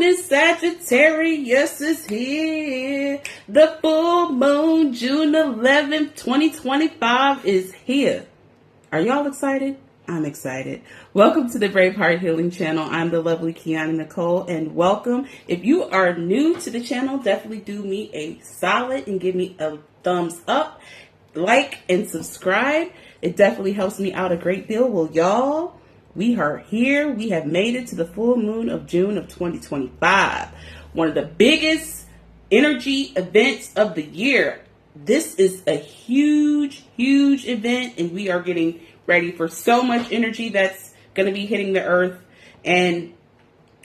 Miss Sagittarius is here. The full moon, June 11th, 2025 is here. Are y'all excited? I'm excited. Welcome to the Brave Heart Healing Channel. I'm the lovely Kiana Nicole, and welcome. If you are new to the channel, definitely do me a solid and give me a thumbs up, like, and subscribe. It definitely helps me out a great deal. Well, y'all, we are here. We have made it to the full moon of June of 2025. One of the biggest energy events of the year. This is a huge, huge event, and we are getting ready for so much energy that's going to be hitting the earth. And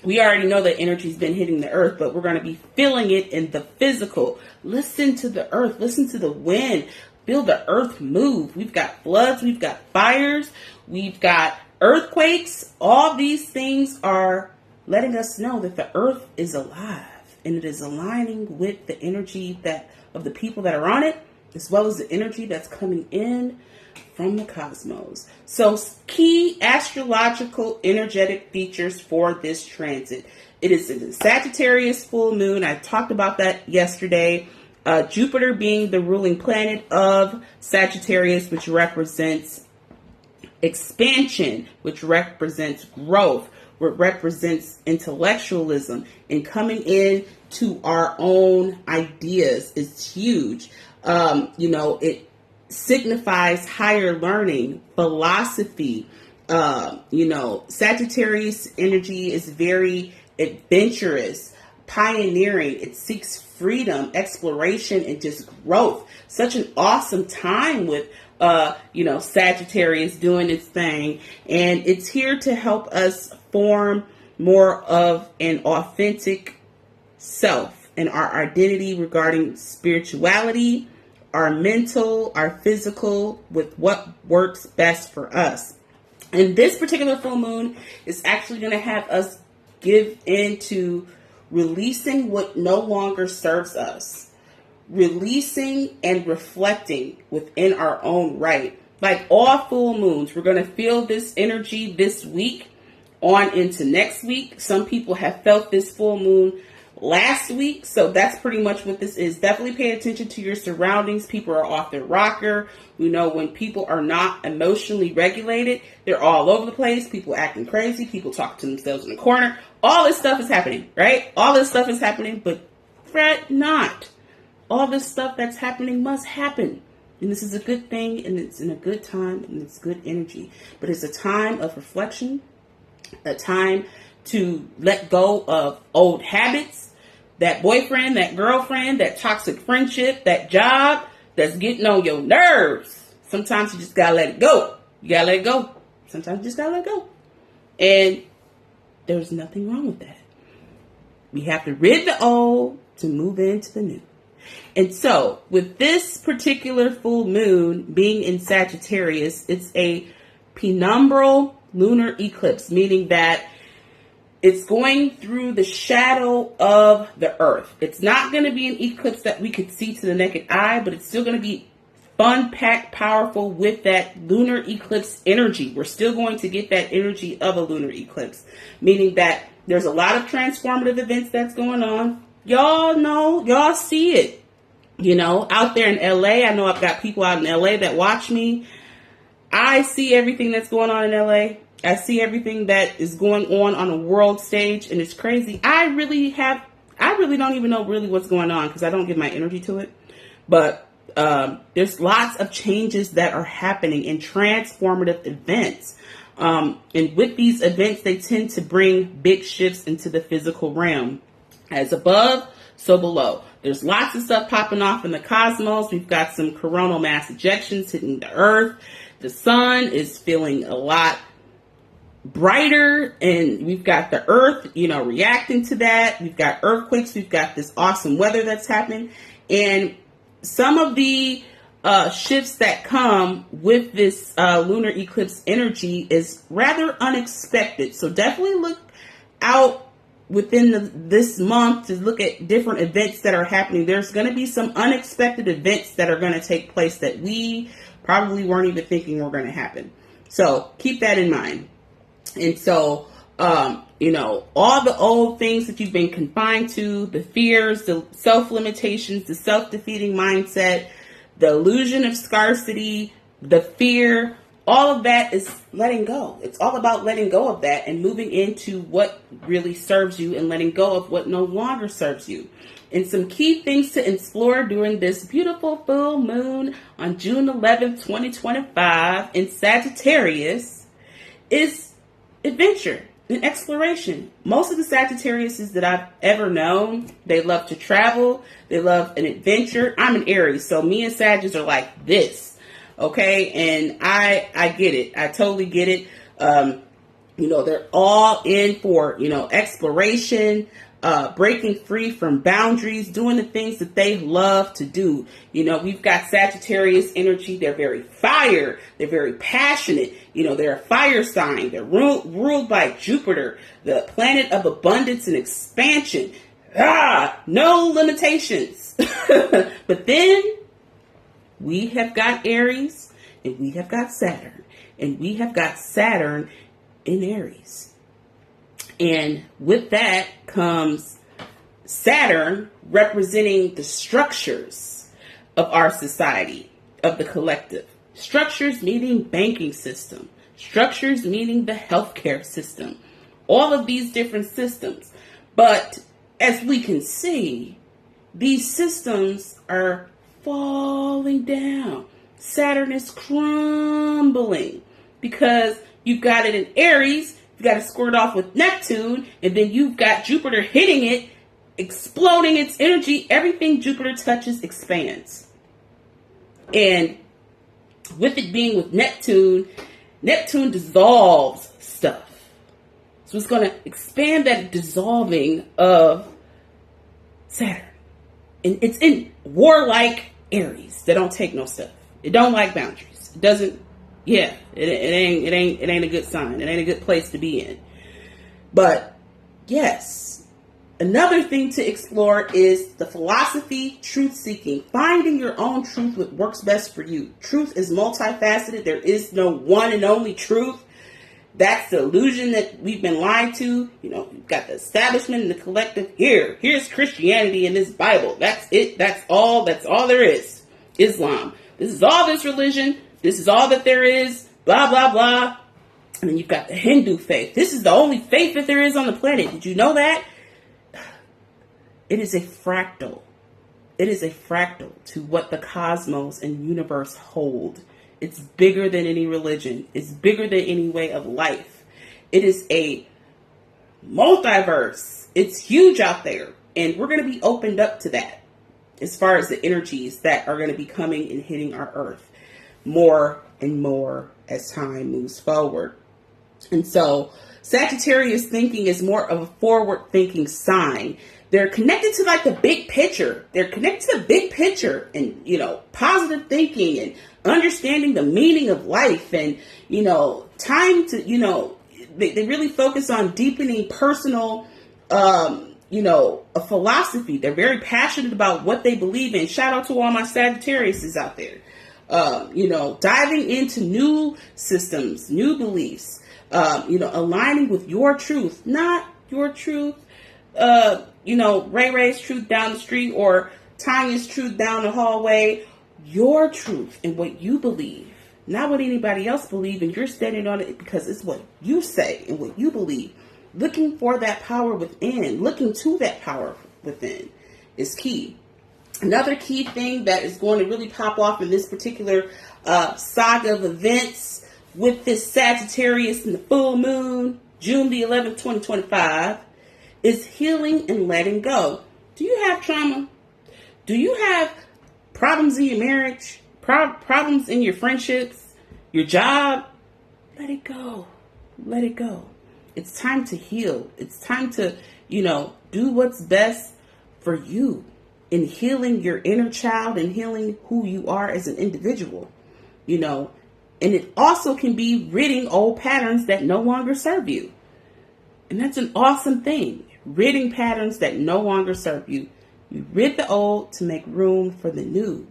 we already know that energy's been hitting the earth, but we're going to be feeling it in the physical. Listen to the earth. Listen to the wind. Feel the earth move. We've got floods. We've got fires. We've got earthquakes. All these things are letting us know that the earth is alive, and it is aligning with the energy of the people that are on it, as well as the energy that's coming in from the cosmos. So, key astrological energetic features for this transit. It is the Sagittarius Full Moon. I talked about that yesterday. Jupiter being the ruling planet of Sagittarius, which represents expansion, which represents growth, which represents intellectualism, and coming in to our own ideas is huge. It signifies higher learning, philosophy. Sagittarius energy is very adventurous, pioneering. It seeks freedom, exploration, and just growth. Such an awesome time with Sagittarius doing its thing, and it's here to help us form more of an authentic self and our identity regarding spirituality, our mental, our physical, with what works best for us. And this particular full moon is actually going to have us give into releasing what no longer serves us, releasing and reflecting within our own right. Like all full moons, we're going to feel this energy this week on into next week. Some people have felt this full moon last week, so that's pretty much what this is. Definitely pay attention to your surroundings. People are off their rocker. We know when people are not emotionally regulated, they're all over the place. People acting crazy. People talk to themselves in the corner. All this stuff is happening, right? All this stuff is happening, but fret not. All this stuff that's happening must happen. And this is a good thing, and it's in a good time, and it's good energy. But it's a time of reflection, a time to let go of old habits, that boyfriend, that girlfriend, that toxic friendship, that job that's getting on your nerves. Sometimes you just gotta let it go. You gotta let it go. Sometimes you just gotta let it go. And there's nothing wrong with that. We have to rid the old to move into the new. And so, with this particular full moon being in Sagittarius, it's a penumbral lunar eclipse, meaning that it's going through the shadow of the earth. It's not going to be an eclipse that we could see to the naked eye, but it's still going to be fun, packed, powerful with that lunar eclipse energy. We're still going to get that energy of a lunar eclipse, meaning that there's a lot of transformative events that's going on. Y'all know, y'all see it, out there in LA. I know I've got people out in LA that watch me. I see everything that's going on in LA. I see everything that is going on a world stage, and it's crazy. I really don't even know really what's going on because I don't give my energy to it. But there's lots of changes that are happening in transformative events. And with these events, they tend to bring big shifts into the physical realm. As above, so below. There's lots of stuff popping off in the cosmos. We've got some coronal mass ejections hitting the earth. The sun is feeling a lot brighter, and we've got the earth, reacting to that. We've got earthquakes. We've got this awesome weather that's happening. And some of the shifts that come with this lunar eclipse energy is rather unexpected. So definitely look out within this month to look at different events that are happening. There's going to be some unexpected events that are going to take place that we probably weren't even thinking were going to happen. So keep that in mind. And so All the old things that you've been confined to, the fears, the self-limitations, the self-defeating mindset, the illusion of scarcity, the fear, all of that is letting go. It's all about letting go of that and moving into what really serves you and letting go of what no longer serves you. And some key things to explore during this beautiful full moon on June 11th, 2025 in Sagittarius is adventure and exploration. Most of the Sagittariuses that I've ever known, they love to travel. They love an adventure. I'm an Aries, so me and Sagittarius are like this. Okay. And I get it. I totally get it. They're all in for, exploration, breaking free from boundaries, doing the things that they love to do. We've got Sagittarius energy. They're very fire. They're very passionate. They're a fire sign. They're ruled by Jupiter, the planet of abundance and expansion. No limitations. But then we have got Aries and we have got Saturn, and we have got Saturn in Aries. And with that comes Saturn representing the structures of our society, of the collective. Structures meaning banking system, structures meaning the healthcare system, all of these different systems. But as we can see, these systems are falling down. Saturn is crumbling because you've got it in Aries. You've got to square it off with Neptune, and then you've got Jupiter hitting it, exploding its energy. Everything Jupiter touches expands. And with it being with Neptune, Neptune dissolves stuff. So it's going to expand that dissolving of Saturn. And it's in warlike Aries. They don't take no stuff. It don't like boundaries. It doesn't. Yeah, it ain't a good sign. It ain't a good place to be in. But yes, another thing to explore is the philosophy, truth seeking, finding your own truth, what works best for you. Truth is multifaceted. There is no one and only truth. That's the illusion that we've been lied to. You've got the establishment and the collective. Here's Christianity in this Bible. That's it. That's all there is. Islam. This is all this religion. This is all that there is, blah, blah, blah. And then you've got the Hindu faith. This is the only faith that there is on the planet. Did you know that? It is a fractal. It is a fractal to what the cosmos and universe hold. It's bigger than any religion. It's bigger than any way of life. It is a multiverse. It's huge out there. And we're going to be opened up to that as far as the energies that are going to be coming and hitting our earth more and more as time moves forward. And so Sagittarius thinking is more of a forward thinking sign. They're connected to like the big picture. They're connected to the big picture and, positive thinking and understanding the meaning of life and, time to, they really focus on deepening personal, a philosophy. They're very passionate about what they believe in. Shout out to all my Sagittariuses out there. Diving into new systems, new beliefs, aligning with your truth, not your truth, Ray Ray's truth down the street or Tanya's truth down the hallway, your truth and what you believe, not what anybody else believes, and you're standing on it because it's what you say and what you believe. Looking for that power within, looking to that power within is key. Another key thing that is going to really pop off in this particular saga of events with this Sagittarius and the full moon, June the 11th, 2025, is healing and letting go. Do you have trauma? Do you have problems in your marriage? Problems in your friendships? Your job? Let it go. Let it go. It's time to heal. It's time to, do what's best for you in healing your inner child and healing who you are as an individual, and it also can be ridding old patterns that no longer serve you. And that's an awesome thing. Ridding patterns that no longer serve you. You rid the old to make room for the new.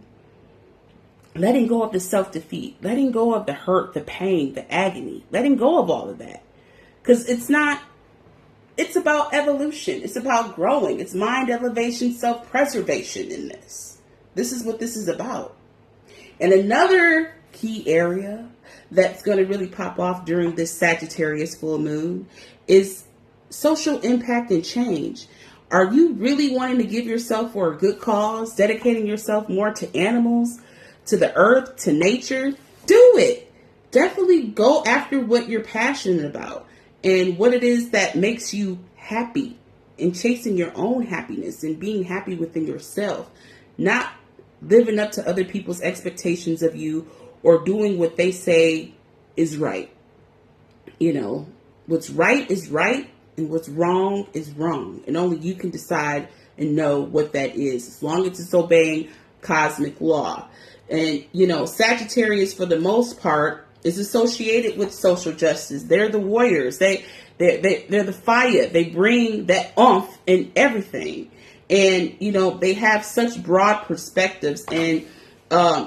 Letting go of the self-defeat, letting go of the hurt, the pain, the agony, letting go of all of that. Because it's not it's about evolution. It's about growing. It's mind elevation, self-preservation in this. This is what this is about. And another key area that's going to really pop off during this Sagittarius full moon is social impact and change. Are you really wanting to give yourself for a good cause, dedicating yourself more to animals, to the earth, to nature? Do it. Definitely go after what you're passionate about and what it is that makes you happy, and chasing your own happiness and being happy within yourself, not living up to other people's expectations of you or doing what they say is right. You know, what's right is right and what's wrong is wrong. And only you can decide and know what that is, as long as it's obeying cosmic law. And, you know, Sagittarius, for the most part, is associated with social justice. They're the warriors. They're the fire. They bring that oomph in everything. And, you know, they have such broad perspectives. And,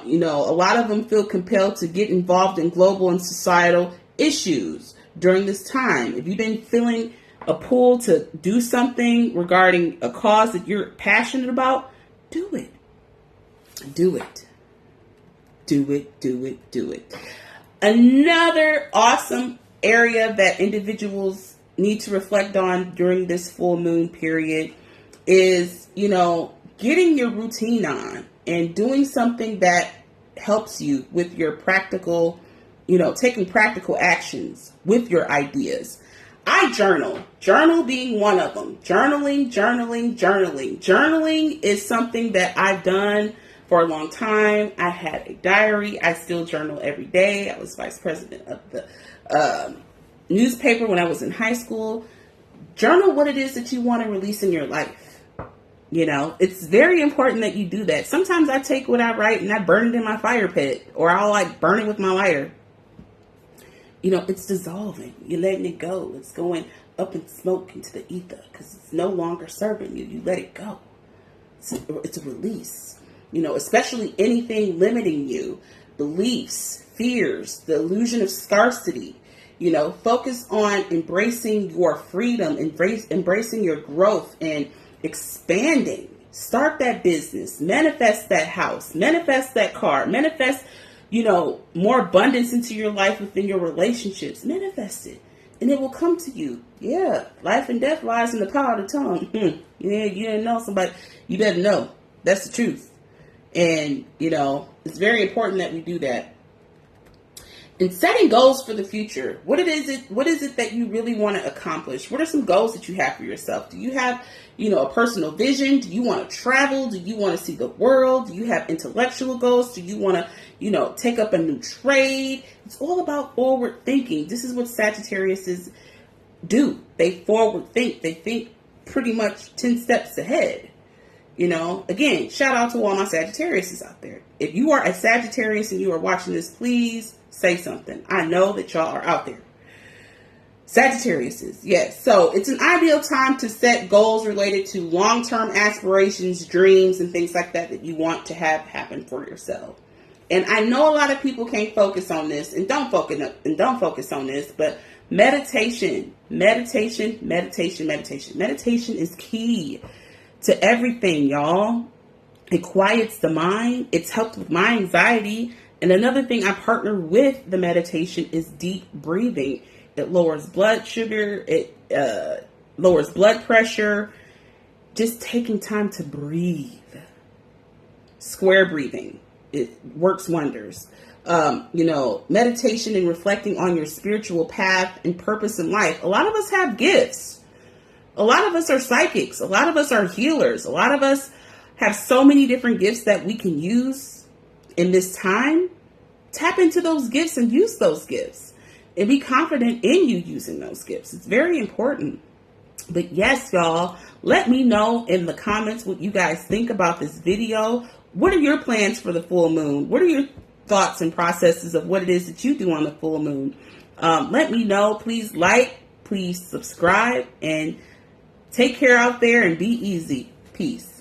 you know, a lot of them feel compelled to get involved in global and societal issues during this time. If you've been feeling a pull to do something regarding a cause that you're passionate about, do it. Do it. Do it, do it, do it. Another awesome area that individuals need to reflect on during this full moon period is, you know, getting your routine on and doing something that helps you with your practical, you know, taking practical actions with your ideas. I journal being one of them. Journaling. Journaling is something that I've done for a long time. I had a diary. I still journal every day. I was vice president of the newspaper when I was in high school. Journal what it is that you want to release in your life. You know, it's very important that you do that. Sometimes I take what I write and I burn it in my fire pit, or I'll like burn it with my lighter. You know, it's dissolving. You're letting it go. It's going up in smoke into the ether because it's no longer serving you. You let it go. It's a release. You know, especially anything limiting you, beliefs, fears, the illusion of scarcity. You know, focus on embracing your freedom, embracing your growth and expanding. Start that business, manifest that house, manifest that car, manifest, you know, more abundance into your life within your relationships. Manifest it and it will come to you. Yeah, life and death lies in the power of the tongue. Yeah, you didn't know somebody, you better know. That's the truth. And, you know, it's very important that we do that. And setting goals for the future. What is it that you really want to accomplish? What are some goals that you have for yourself? Do you have, you know, a personal vision? Do you want to travel? Do you want to see the world? Do you have intellectual goals? Do you want to, you know, take up a new trade? It's all about forward thinking. This is what Sagittariuses do. They forward think. They think pretty much 10 steps ahead. You know, again, shout out to all my Sagittariuses out there. If you are a Sagittarius and you are watching this, please say something. I know that y'all are out there. Sagittariuses, yes. So it's an ideal time to set goals related to long-term aspirations, dreams, and things like that you want to have happen for yourself. And I know a lot of people can't focus on this and don't focus on this, but meditation is key to everything, y'all. It quiets the mind. It's helped with my anxiety. And another thing I partner with the meditation is deep breathing. It lowers blood sugar. It lowers blood pressure. Just taking time to breathe. Square breathing. It works wonders. You know, meditation and reflecting on your spiritual path and purpose in life. A lot of us have gifts. A lot of us are psychics. A lot of us are healers. A lot of us have so many different gifts that we can use in this time. Tap into those gifts and use those gifts and be confident in you using those gifts. It's very important. But yes, y'all, let me know in the comments what you guys think about this video. What are your plans for the full moon? What are your thoughts and processes of what it is that you do on the full moon? Let me know. Please like, please subscribe, and take care out there and be easy. Peace.